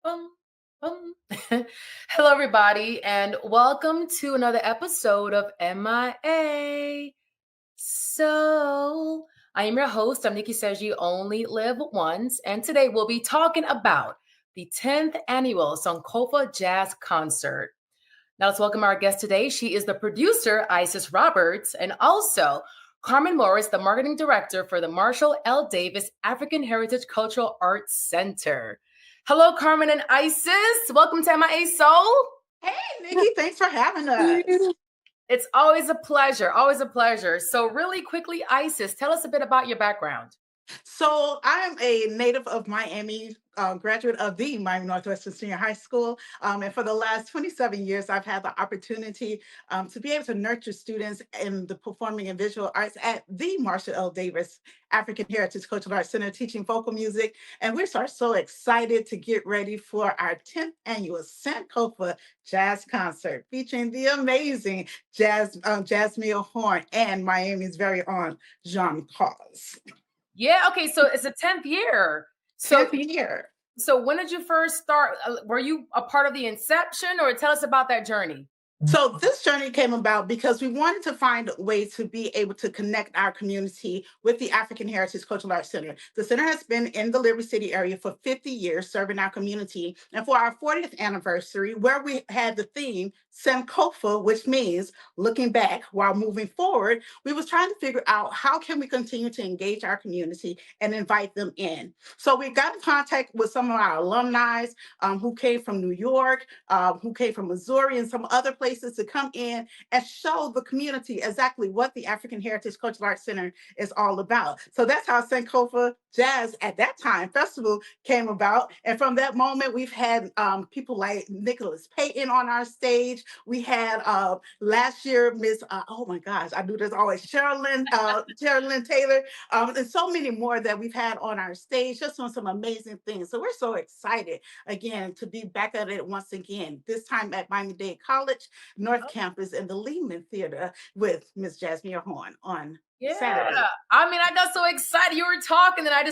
Bum, bum. Hello, everybody, and welcome to another episode of MIA. I am your host. I'm Nikki Says You Only Live Once, and today we'll be talking about the 10th annual Sankofa Jazz Concert. Now, let's welcome our guest today. She is the producer, Isis Roberts, and also Carmen Morris, the marketing director for the Marshall L. Davis African Heritage Cultural Arts Center. Hello, Carmen and Isis. Welcome to MIA Soul. Hey, Nikki, thanks for having us. It's always a pleasure. Always a pleasure. So, really quickly, Isis, tell us a bit about your background. So I'm a native of Miami, graduate of the Miami Northwestern Senior High School. And for the last 27 years, I've had the opportunity to be able to nurture students in the performing and visual arts at the Marshall L. Davis African Heritage Cultural Arts Center, teaching vocal music. And we're so excited to get ready for our 10th annual Sankofa Jazz Concert featuring the amazing Jasmine Horn and Miami's very own Jean Cause. Yeah, okay, so it's a 10th year. So 10th year. so when did you first start? Were you a part of the inception, or tell us about that journey? So this journey came about because we wanted to find a way to be able to connect our community with the African Heritage Cultural Arts Center. The center has been in the Liberty City area for 50 years, serving our community. And for our 40th anniversary, where we had the theme Sankofa, which means looking back while moving forward, we was trying to figure out how can we continue to engage our community and invite them in. So we got in contact with some of our alumni who came from New York, who came from Missouri and some other places to come in and show the community exactly what the African Heritage Cultural Arts Center is all about. So that's how Sankofa Jazz at that time festival came about. And from that moment, we've had people like Nicholas Payton on our stage. We had last year, Miss, oh my gosh, I do this always, Sherilyn Taylor, and so many more that we've had on our stage, just doing some amazing things. So we're so excited again to be back at it once again, this time at Miami-Dade College, North Campus in the Lehman Theater with Miss Jasmine Horn on Saturday. I mean, I got so excited. You were talking, and I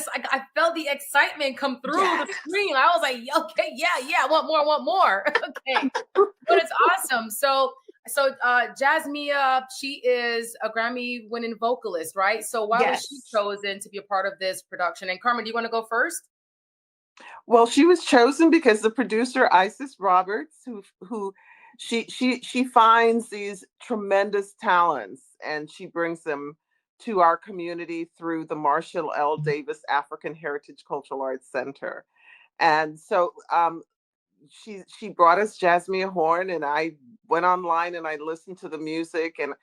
felt the excitement come through the screen. I was like, okay, yeah, I want more. Okay, but it's awesome. So Jasmia, she is a Grammy-winning vocalist, right? So why was she chosen to be a part of this production? And Carmen, do you want to go first? Well, she was chosen because the producer Isis Roberts, who she finds these tremendous talents and she brings them to our community through the Marshall L. Davis African Heritage Cultural Arts Center. And so she brought us Jasmine Horn, and I went online and I listened to the music and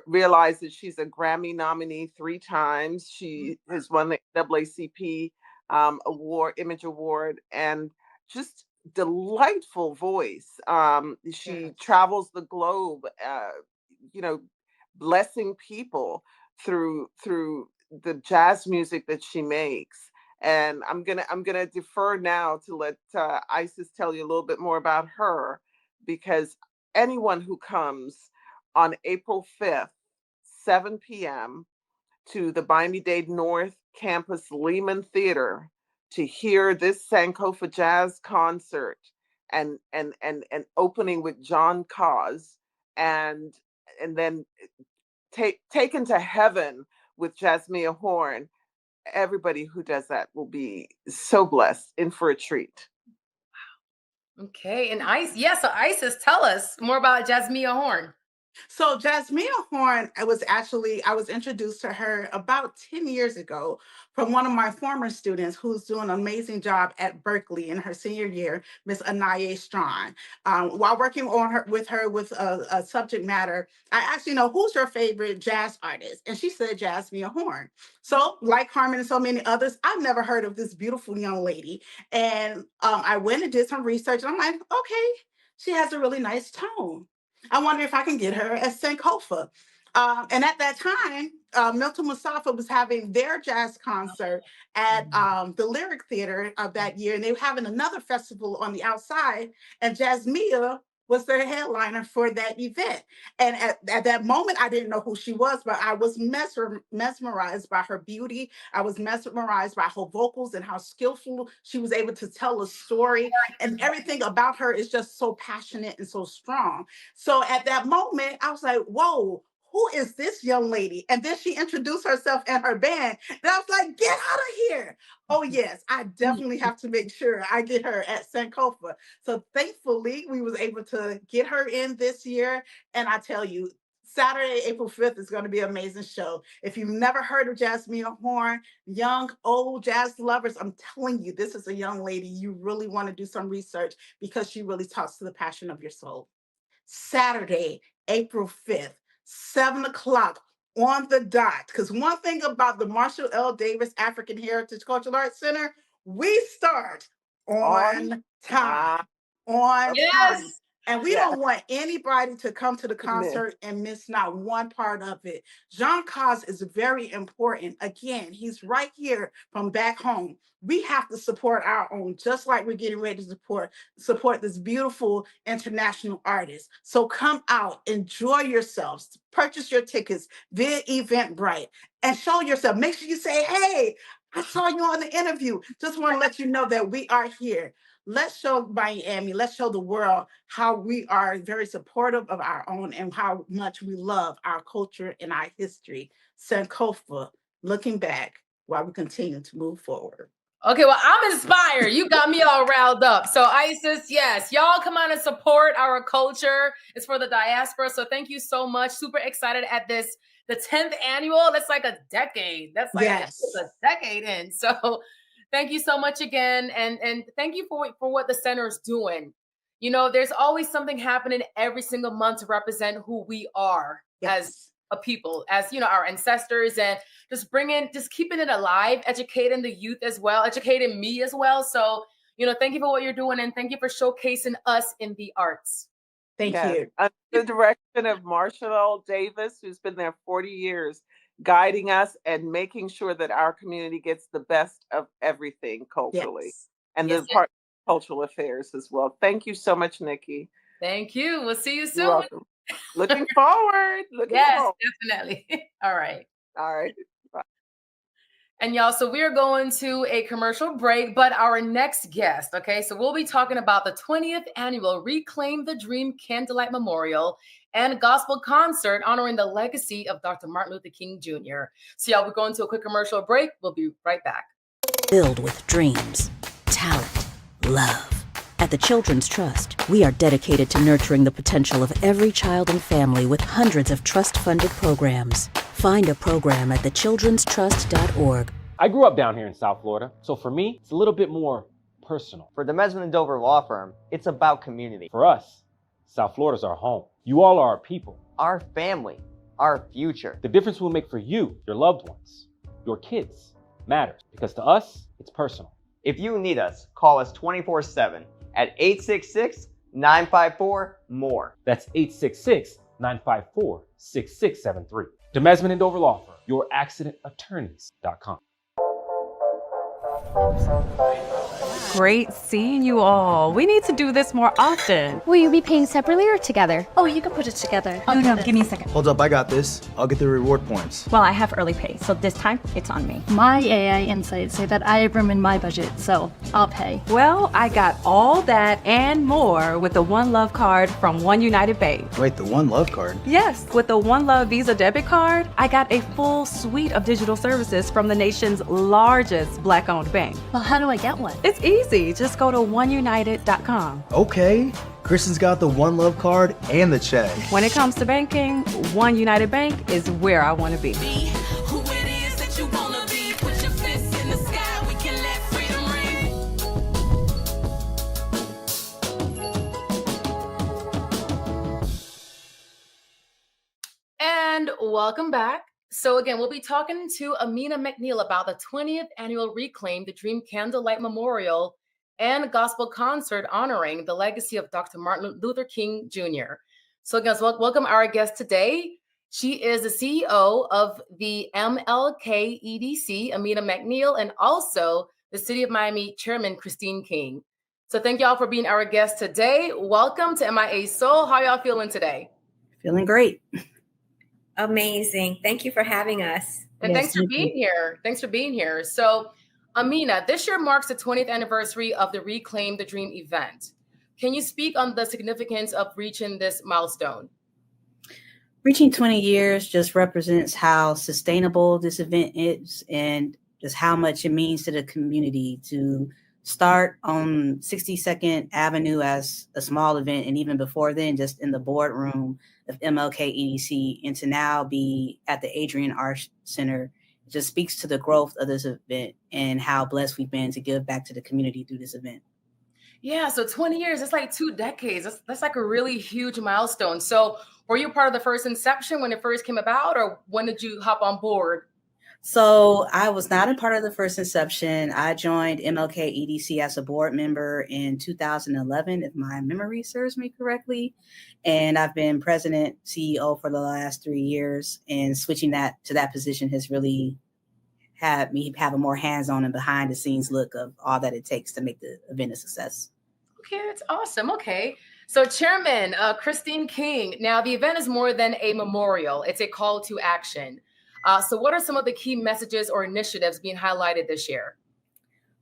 realized that she's a Grammy nominee 3 times. She has won the NAACP award, Image Award, and just delightful voice. She travels the globe, blessing people through the jazz music that she makes. And I'm gonna defer now to let Isis tell you a little bit more about her, because anyone who comes on April 5th, 7 p.m. to the Miami-Dade North Campus Lehman Theater to hear this Sankofa Jazz concert and opening with John Cause and then taken to heaven with Jasmine Horn. Everybody who does that will be so blessed, in for a treat. Okay, and so Isis, tell us more about Jasmine Horn. So Jasmine Horn, I was introduced to her about 10 years ago from one of my former students who's doing an amazing job at Berkeley in her senior year, Miss Anaye Strawn. While working with her with a subject matter, I asked, who's your favorite jazz artist? And she said Jasmine Horn. So like Carmen and so many others, I've never heard of this beautiful young lady. And I went and did some research and I'm like, okay, she has a really nice tone. I wonder if I can get her at Sankofa. And at that time, Milton Mustafa was having their jazz concert at the Lyric Theater that year, and they were having another festival on the outside, and Jasmia was the headliner for that event. And at that moment, I didn't know who she was, but I was mesmerized by her beauty. I was mesmerized by her vocals and how skillful she was able to tell a story. And everything about her is just so passionate and so strong. So at that moment, I was like, whoa, who is this young lady? And then she introduced herself and her band. And I was like, get out of here. Oh, yes, I definitely have to make sure I get her at Sankofa. So thankfully, we was able to get her in this year. And I tell you, Saturday, April 5th is going to be an amazing show. If you've never heard of Jasmine Horn, young, old jazz lovers, I'm telling you, this is a young lady. You really want to do some research because she really talks to the passion of your soul. Saturday, April 5th, 7 o'clock on the dot. Because one thing about the Marshall L. Davis African Heritage Cultural Arts Center, we start on time. On time. And we don't want anybody to come to the concert and miss not one part of it. Jean Cause is very important. Again, he's right here from back home. We have to support our own, just like we're getting ready to support this beautiful international artist. So come out, enjoy yourselves, purchase your tickets via Eventbrite, and show yourself. Make sure you say, hey, I saw you on the interview. Just want to let you know that we are here. Let's show Miami, let's show the world how we are very supportive of our own and how much we love our culture and our history. Sankofa, looking back while we continue to move forward. Okay, well, I'm inspired. You got me all riled up. So Isis, yes, y'all come on and support our culture. It's for the diaspora. So thank you so much. Super excited at this, the 10th annual. That's like a decade. That's like a decade in. So thank you so much again. And thank you for what the center is doing. You know, there's always something happening every single month to represent who we are as a people, as, you know, our ancestors, and just keeping it alive, educating the youth as well, educating me as well. So, you know, thank you for what you're doing, and thank you for showcasing us in the arts. Thank you. Under the direction of Marshall L. Davis, who's been there 40 years, guiding us and making sure that our community gets the best of everything culturally, and the part of cultural affairs as well. Thank you so much, Nikki. Thank you. We'll see you soon. You're welcome. Looking forward. Forward. Definitely. All right. Bye. And y'all, so we're going to a commercial break, but our next guest, okay, so we'll be talking about the 20th annual Reclaim the Dream Candlelight Memorial and Gospel Concert honoring the legacy of Dr. Martin Luther King Jr. So y'all, we're going to a quick commercial break. We'll be right back. Filled with dreams, talent, love. At the Children's Trust, we are dedicated to nurturing the potential of every child and family with hundreds of trust-funded programs. Find a program at thechildrenstrust.org. I grew up down here in South Florida, so for me, it's a little bit more personal. For the Mesman & Dover Law Firm, it's about community. For us, South Florida's our home. You all are our people. Our family, our future. The difference we'll make for you, your loved ones, your kids, matters, because to us, it's personal. If you need us, call us 24/7 at 866-954-MORE. That's 866-954-6673. Demesman & Dover Law Firm, youraccidentattorneys.com. Great seeing you all. We need to do this more often. Will you be paying separately or together? Oh, you can put it together. No, give me a second. Hold up, I got this. I'll get the reward points. Well, I have early pay, so this time it's on me. My AI insights say that I have room in my budget, so I'll pay. Well, I got all that and more with the One Love card from One United Bank. Wait, the One Love card? Yes, with the One Love Visa debit card, I got a full suite of digital services from the nation's largest Black-owned bank. Well, how do I get one? It's easy. Just go to oneunited.com. Okay. Kristen's got the One Love card and the check. When it comes to banking, One United Bank is where I want to be. And welcome back. So again, we'll be talking to Imani McNeil about the 20th annual Reclaim the Dream Candlelight Memorial and Gospel Concert honoring the legacy of Dr. Martin Luther King Jr. So again, welcome our guest today. She is the CEO of the MLK EDC, Imani McNeil, and also the City of Miami Chairman, Christine King. So thank y'all for being our guest today. Welcome to MIA Soul. How y'all feeling today? Feeling great. Amazing. Thank you for having us. And thanks for being here. Thanks for being here. So, Amina, this year marks the 20th anniversary of the Reclaim the Dream event. Can you speak on the significance of reaching this milestone? Reaching 20 years just represents how sustainable this event is and just how much it means to the community to start on 62nd Avenue as a small event, and even before then, just in the boardroom of MLK EDC, and to now be at the Adrian Arts Center. It just speaks to the growth of this event and how blessed we've been to give back to the community through this event. Yeah, so 20 years, it's like 2 decades. That's like a really huge milestone. So were you part of the first inception when it first came about, or when did you hop on board? So I was not a part of the first inception. I joined MLK EDC as a board member in 2011, if my memory serves me correctly. And I've been president, CEO for the last 3 years, and switching that to that position has really had me have a more hands-on and behind the scenes look of all that it takes to make the event a success. Okay, that's awesome. Okay. So Chairman Christine King, now the event is more than a memorial. It's a call to action. So what are some of the key messages or initiatives being highlighted this year?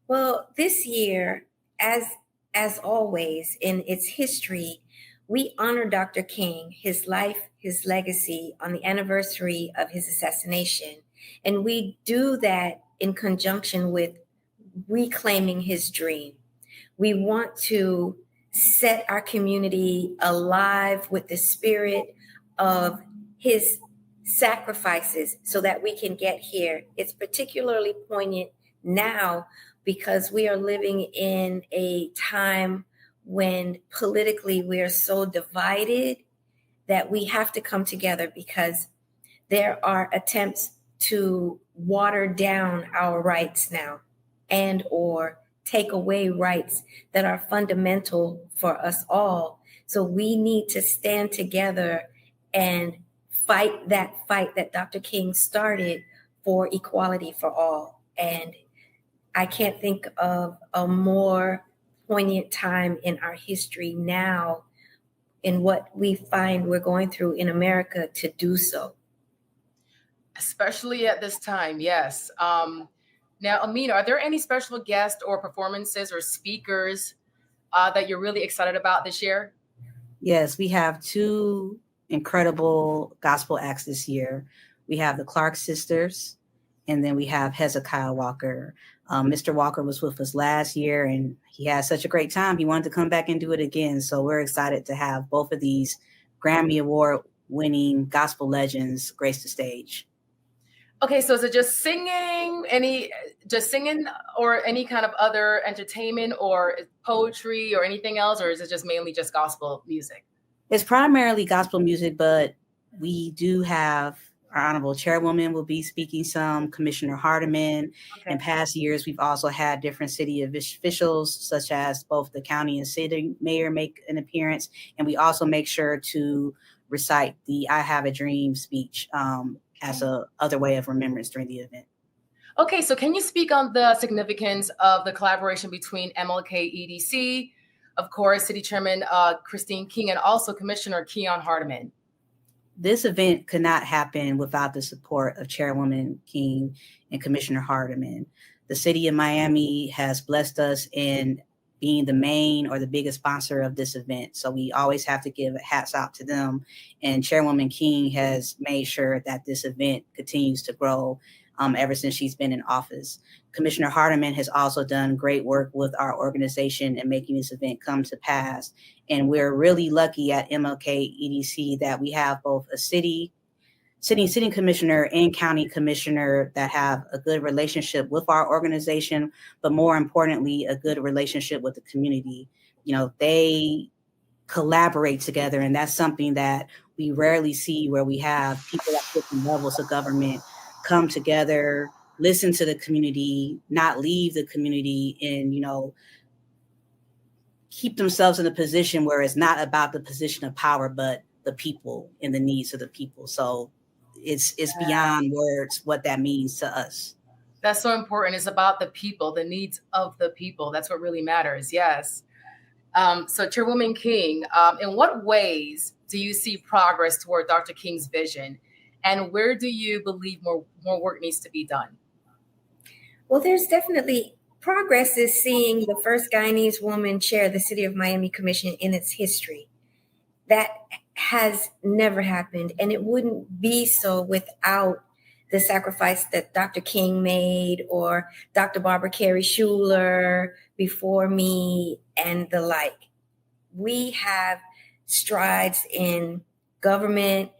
Well, this year, as always in its history, we honor Dr. King, his life, his legacy on the anniversary of his assassination. And we do that in conjunction with reclaiming his dream. We want to set our community alive with the spirit of his sacrifices so that we can get here. It's particularly poignant now because we are living in a time when politically we are so divided that we have to come together, because there are attempts to water down our rights now and or take away rights that are fundamental for us all. So we need to stand together and fight that Dr. King started for equality for all. And I can't think of a more poignant time in our history now in what we find we're going through in America to do so. Especially at this time, yes. Now, Amina, are there any special guests or performances or speakers that you're really excited about this year? Yes, we have 2 incredible gospel acts this year. We have the Clark Sisters, and then we have Hezekiah Walker. Mr. Walker was with us last year, and he had such a great time. He wanted to come back and do it again. So we're excited to have both of these Grammy Award-winning gospel legends grace the stage. Okay, so is it just singing, or any kind of other entertainment or poetry or anything else, or is it just mainly just gospel music? It's primarily gospel music, but we do have our honorable chairwoman will be speaking some, Commissioner Hardiman. Okay. In past years, we've also had different city officials, such as both the county and city mayor, make an appearance. And we also make sure to recite the I Have a Dream speech as a other way of remembrance during the event. Okay, so can you speak on the significance of the collaboration between MLK EDC, of course, City Chairman Christine King, and also Commissioner Keon Hardiman? This event could not happen without the support of Chairwoman King and Commissioner Hardiman. The city of Miami has blessed us in being the main or the biggest sponsor of this event. So we always have to give hats out to them. And Chairwoman King has made sure that this event continues to grow ever since she's been in office. Commissioner Hardiman has also done great work with our organization in making this event come to pass. And we're really lucky at MLK EDC that we have both a city commissioner and county commissioner that have a good relationship with our organization, but more importantly, a good relationship with the community. You know, they collaborate together, and that's something that we rarely see, where we have people at different levels of government come together, listen to the community, not leave the community, and, you know, keep themselves in a position where it's not about the position of power, but the people and the needs of the people. So it's beyond words what that means to us. That's so important. It's about the people, the needs of the people. That's what really matters. Yes. So Chairwoman King, in what ways do you see progress toward Dr. King's vision? And where do you believe more work needs to be done? Well, there's definitely progress is seeing the first Guyanese woman chair the City of Miami Commission in its history. That has never happened, and it wouldn't be so without the sacrifice that Dr. King made, or Dr. Barbara Carey Schuler before me, and the like. We have strides in government,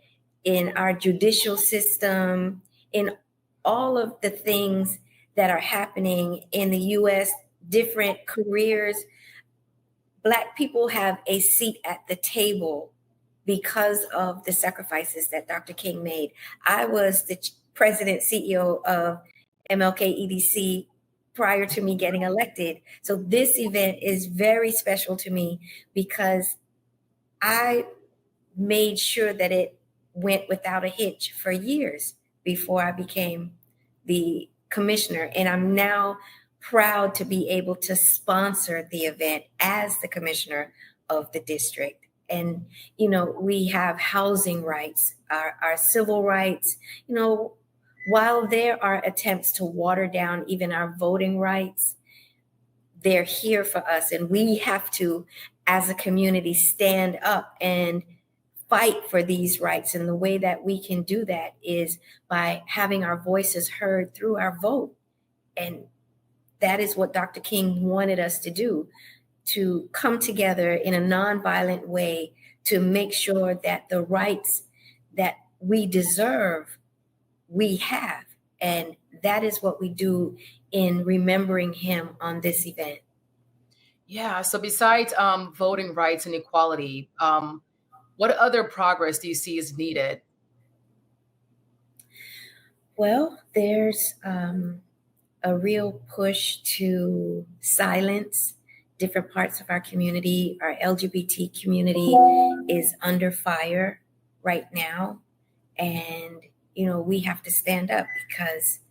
in our judicial system, in all of the things that are happening in the U.S., different careers. Black people have a seat at the table because of the sacrifices that Dr. King made. I was the president, CEO of MLK EDC prior to me getting elected. So this event is very special to me because I made sure that it went without a hitch for years before I became the commissioner. And I'm now proud to be able to sponsor the event as the commissioner of the district. And, you know, we have housing rights, our civil rights, you know, while there are attempts to water down even our voting rights, they're here for us. And we have to, as a community, stand up and fight for these rights. And the way that we can do that is by having our voices heard through our vote. And that is what Dr. King wanted us to do, to come together in a nonviolent way to make sure that the rights that we deserve, we have. And that is what we do in remembering him on this event. Yeah, so besides voting rights and equality, what other progress do you see is needed? Well, there's a real push to silence different parts of our community. Our LGBT community is under fire right now. And, you know, we have to stand up because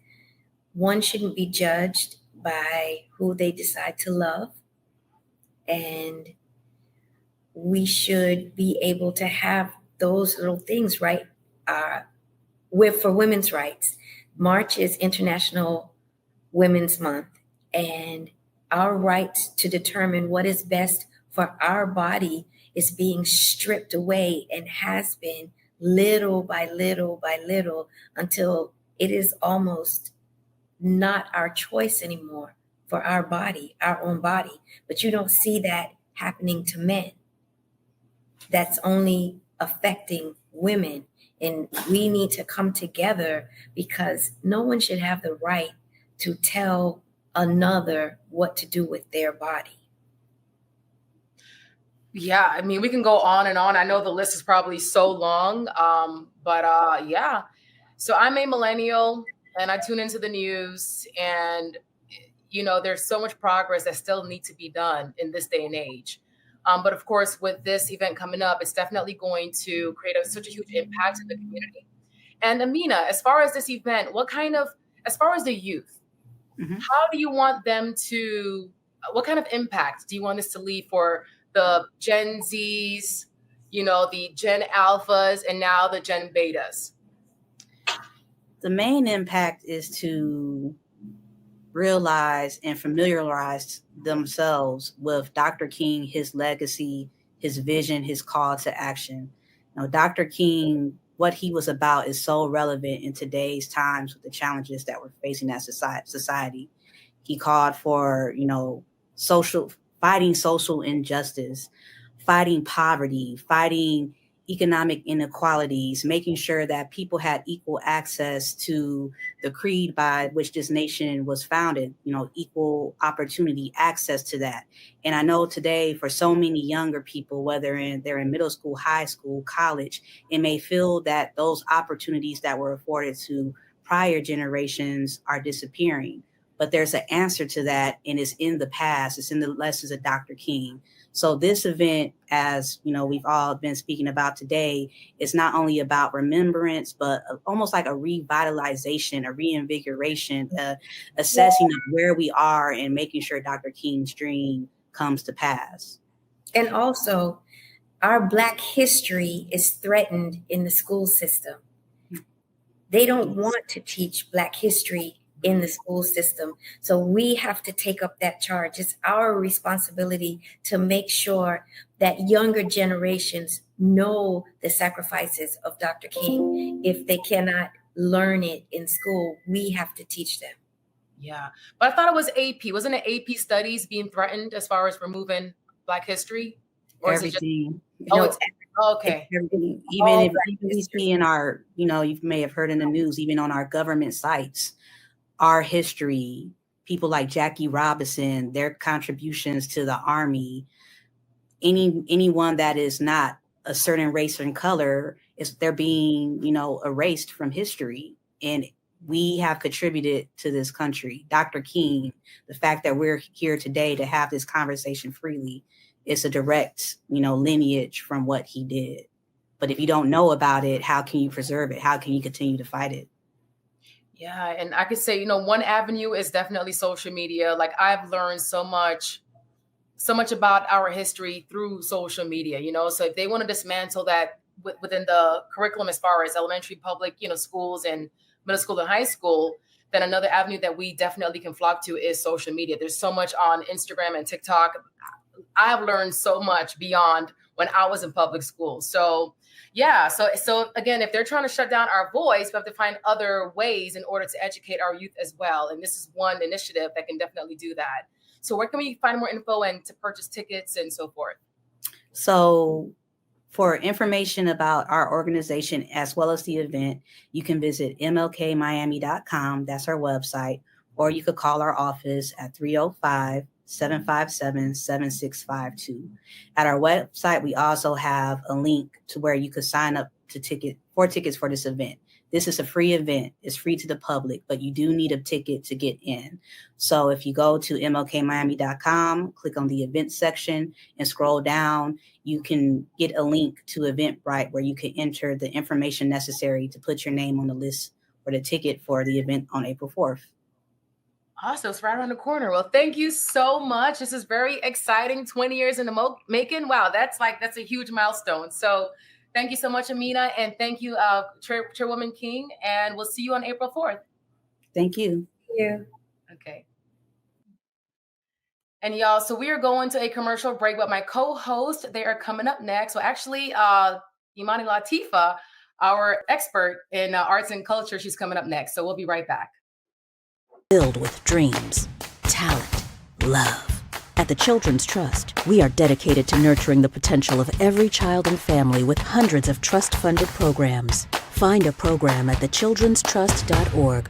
one shouldn't be judged by who they decide to love. And we should be able to have those little things, right? For women's rights. March is International Women's Month, and our right to determine what is best for our body is being stripped away and has been little by little by little until it is almost not our choice anymore for our body, our own body. But you don't see that happening to men. That's only affecting women. And we need to come together because no one should have the right to tell another what to do with their body. Yeah, I mean, we can go on and on. I know the list is probably so long, but yeah. So I'm a millennial and I tune into the news, and, you know, there's so much progress that still needs to be done in this day and age. But of course, with this event coming up, it's definitely going to create such a huge impact in the community. And Amina, as far as this event, as far as the youth, how do you want them to, what kind of impact do you want this to leave for the Gen Zs, you know, the Gen Alphas, and now the Gen Betas? The main impact is to realize and familiarize themselves with Dr. King, his legacy, his vision, his call to action. You know, Dr. King, what he was about is so relevant in today's times with the challenges that we're facing as society. He called for, you know, fighting social injustice, fighting poverty, fighting economic inequalities, making sure that people had equal access to the creed by which this nation was founded, you know, equal opportunity, access to that. And I know today for so many younger people, whether they're in middle school, high school, college, it may feel that those opportunities that were afforded to prior generations are disappearing. But there's an answer to that, and it's in the past. It's in the lessons of Dr. King. So this event, as you know, we've all been speaking about today, is not only about remembrance, but almost like a revitalization, a reinvigoration, assessing of where we are and making sure Dr. King's dream comes to pass. And also, our Black history is threatened in the school system. They don't want to teach Black history in the school system. So we have to take up that charge. It's our responsibility to make sure that younger generations know the sacrifices of Dr. King. If they cannot learn it in school, we have to teach them. Yeah, but I thought it was AP. Wasn't it AP studies being threatened as far as removing Black history? Or Everything. Is it just, okay. Everything. Even we see in our, you may have heard in the news, even on our government sites, our history, people like Jackie Robinson, their contributions to the Army, anyone that is not a certain race and color, they're being, erased from history. And we have contributed to this country. Dr. King, the fact that we're here today to have this conversation freely, is a direct, lineage from what he did. But if you don't know about it, how can you preserve it? How can you continue to fight it? Yeah, and I could say, one avenue is definitely social media. Like I've learned so much about our history through social media, So if they want to dismantle that within the curriculum as far as elementary, public, schools and middle school and high school, then another avenue that we definitely can flock to is social media. There's so much on Instagram and TikTok. I've learned so much beyond when I was in public school. So yeah. So again, if they're trying to shut down our voice, we have to find other ways in order to educate our youth as well. And this is one initiative that can definitely do that. So where can we find more info and to purchase tickets and so forth? So for information about our organization as well as the event, you can visit MLKmiami.com. That's our website. Or you could call our office at 305-757-7652. At our website, we also have a link to where you could sign up for tickets for this event. This is a free event. It's free to the public, but you do need a ticket to get in. So if you go to MLKmiami.com, click on the event section and scroll down, you can get a link to Eventbrite where you can enter the information necessary to put your name on the list for the ticket for the event on April 4th. Awesome. It's right around the corner. Well, thank you so much. This is very exciting. 20 years in the making. Wow, that's a huge milestone. So thank you so much, Amina. And thank you, Chairwoman King. And we'll see you on April 4th. Thank you. Thank you. Okay. And y'all, so we are going to a commercial break, but my co-host, they are coming up next. So actually, Imani Latifa, our expert in arts and culture, she's coming up next. So we'll be right back. Filled with dreams, talent, love. At the Children's Trust, we are dedicated to nurturing the potential of every child and family with hundreds of trust-funded programs. Find a program at thechildrenstrust.org.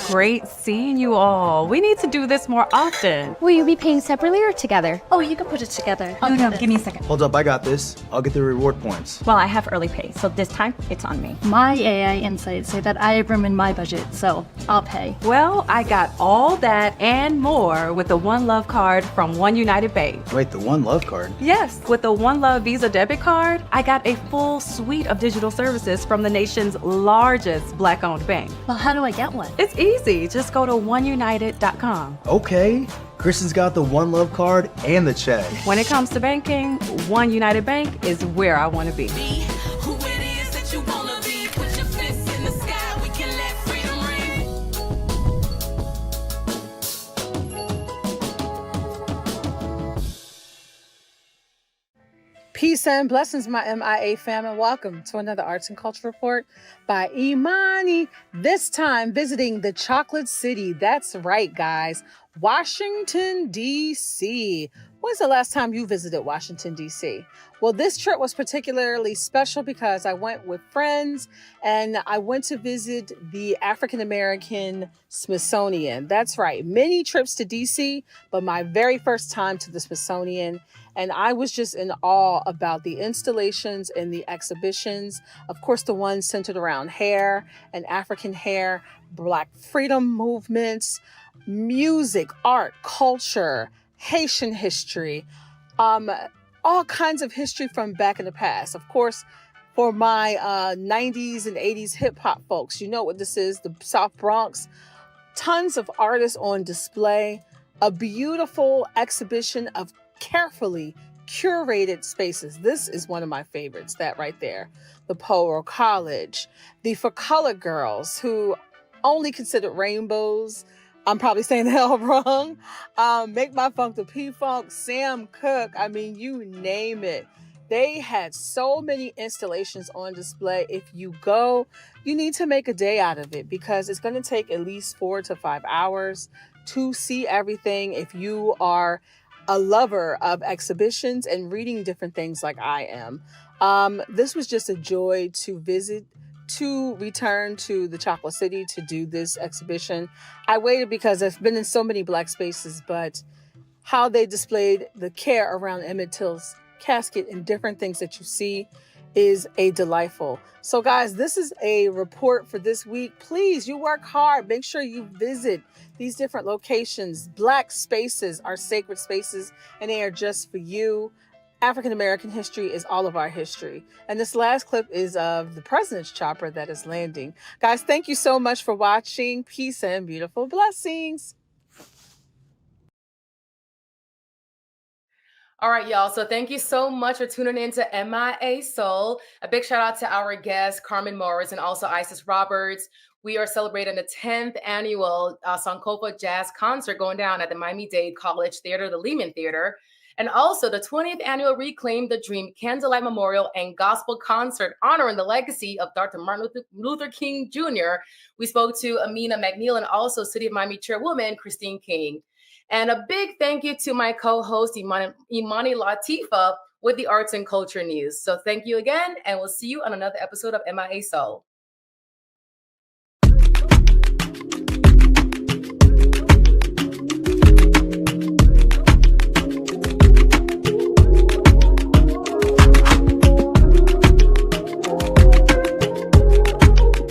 Great seeing you all. We need to do this more often. Will you be paying separately or together? Oh, you can put it together. No, give me a second. Hold up, I got this. I'll get the reward points. Well, I have early pay, so this time it's on me. My AI insights say that I have room in my budget, so I'll pay. Well, I got all that and more with the One Love card from One United Bank. Wait, the One Love card? Yes, with the One Love Visa debit card, I got a full suite of digital services from the nation's largest Black-owned bank. Well, how do I get one? It's easy. Just go to oneunited.com. Okay. Kristen's got the One Love card and the check. When it comes to banking, One United Bank is where I want to be. Peace and blessings, my MIA fam, and welcome to another Arts and Culture Report by Imani. This time visiting the Chocolate City. That's right, guys. Washington, D.C. When's the last time you visited Washington, D.C.? Well, this trip was particularly special because I went with friends and I went to visit the African American Smithsonian. That's right. Many trips to D.C., but my very first time to the Smithsonian. And I was just in awe about the installations and the exhibitions. Of course, the ones centered around hair and African hair, Black freedom movements, music, art, culture, Haitian history, all kinds of history from back in the past. Of course, for my 90s and 80s hip hop folks, you know what this is, the South Bronx. Tons of artists on display. a beautiful exhibition of carefully curated spaces. This is one of my favorites, that right there. The Polo College, the For Color Girls, who only considered rainbows. I'm probably saying that all wrong. Make My Funk the P-Funk, Sam Cooke, I mean, you name it. They had so many installations on display. If you go, you need to make a day out of it because it's going to take at least 4 to 5 hours to see everything. If you are a lover of exhibitions and reading different things like I am, this was just a joy to visit, to return to the Chocolate City to do this exhibition. I waited because I've been in so many Black spaces, but how they displayed the care around Emmett Till's casket and different things that you see is a delightful. So guys, this is a report for this week. Please, you work hard. Make sure you visit these different locations. Black spaces are sacred spaces and they are just for you. African American history is all of our history. And this last clip is of the president's chopper that is landing. Guys, thank you so much for watching. Peace and beautiful blessings. All right, y'all. So thank you so much for tuning in to MIA Soul. A big shout out to our guest, Carmen Morris, and also Isis Roberts. We are celebrating the 10th annual Sankofa Jazz Concert going down at the Miami-Dade College Theater, the Lehman Theater. And also the 20th annual Reclaim the Dream Candlelight Memorial and Gospel Concert honoring the legacy of Dr. Martin Luther King Jr. We spoke to Amina McNeil and also City of Miami Chairwoman Christine King. And a big thank you to my co-host, Imani Latifa, with the Arts and Culture News. So thank you again, and we'll see you on another episode of MIA Soul.